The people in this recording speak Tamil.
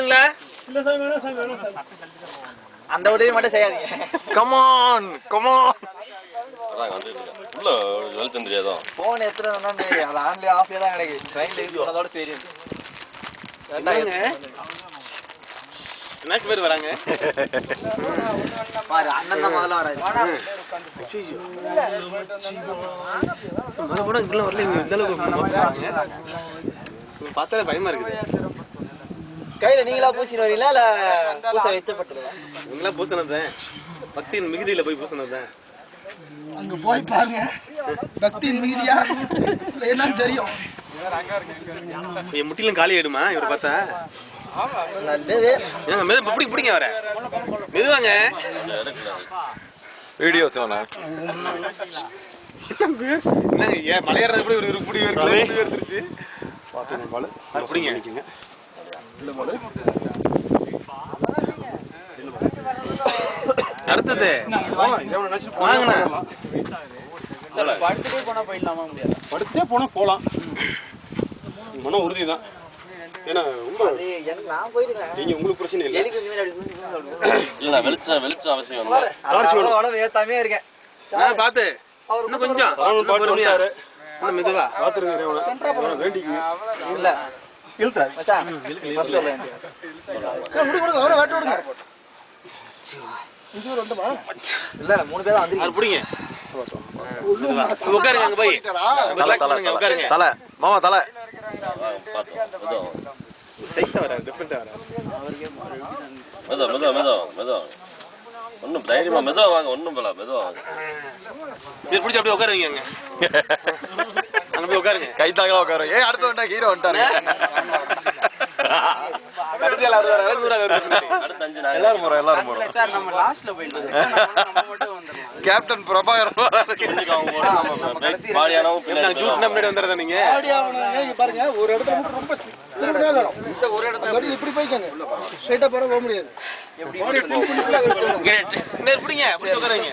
முடியும்ல? அந்த உதவி மட்டும் செய்யாதீங்க. Come on come on. உள்ள வெளிச்சம் தெரியாதோ? போன் எத்தனை தான் அது ஆன்லயே ஆஃப்லயே தான் கிடைக்கு. ட்ரெயின்ல யூஸ் பண்ணதோட சரி. என்னங்க? ஸ்நாக் பேர் வராங்க. பாரு அண்ணன் தான் முதல்ல வராரு. மறுபடியும் இங்க வரல இங்க இந்த அளவுக்கு பார்த்தாலே பயமா இருக்குது. கையில நீங்களா பூசிட்டு வரீங்களா இல்ல பூச வைக்கப்பட்டதா? நீங்களா பூசினதுதான். பக்தியின் மிகுதியில போய் பூசினதுதான். அங்க போய் பாருங்க பக்தியின் மிகுதியா என்னன்னு தெரியும். என் முட்டிலும் காலி ஆயிடுமா இவர் பார்த்தா? நல்லது. ஏங்க மெது பிடிங்க வர மெதுவாங்க. வீடியோஸ் வேணா என்னங்க ஏன் மலையேறது கூட ஒரு புடி எடுத்துருச்சு. பாத்துங்க பாலு பிடிங்க. அடுத்தது வாங்கண்ணா. படுத்துட்டே போனா போயிடலாமா முடியாது? படுத்துட்டே போனா போலாம். மன உறுதி தான். ஏன்னா அது எனக்கு நான் போயிருக்கேன். நீங்க உங்களுக்கு பிரச்சனை இல்லை. எலிக்கு முன்னாடி இல்ல வெளிச்சம் அவசியம் இல்லை. உடம்பு ஏத்தாமே இருக்கேன். பாத்து இன்னும் கொஞ்சம் பொறுமையா இன்னும் மெதுவா பாத்துருங்க வேண்டிக்குங்க. இல்ல இழுத்தா மச்சான் ஃபர்ஸ்ட் வரல. விடுங்க அவரை வாட்டி விடுங்க. இல்ல 3 பேர் வந்து அது பிடிங்க. உட்காருங்க அங்க போய் ரிலாக்ஸ் பண்ணுங்க. உட்காருங்க. தலை மாமா தலை சைஸா வர டிஃபரெண்டா வர. மெதுவா ஒன்றும் தைரியமா மெதுவா வாங்க. ஒன்றும் போல மெதுவா வாங்க. இது பிடிச்சி அப்படியே உட்காருங்க. அங்க போய் உட்காருங்க. கை தாங்களா உட்காரு. ஏய் அடுத்து வந்தா ஹீரோ வந்துட்டாரு. கடைசியா அடுத்த 5 நாள் எல்லாரும் போறோம். சார் நம்ம லாஸ்ட்ல போயிடலாம். நம்ம மட்டும் வந்துடலாம். கேப்டன் பிரபாகர் பாடியானவும் நான் ஜூட் முன்னாடி வந்துறதா நீங்க? பாருங்க ஒரு இடத்துல மட்டும் ரொம்ப இந்த ஒரு இடத்துல இப்படி போய்க்கங்க. ஸ்ட்ரைட்டா போக முடியாது. பிடிங்க. உட்காருங்க.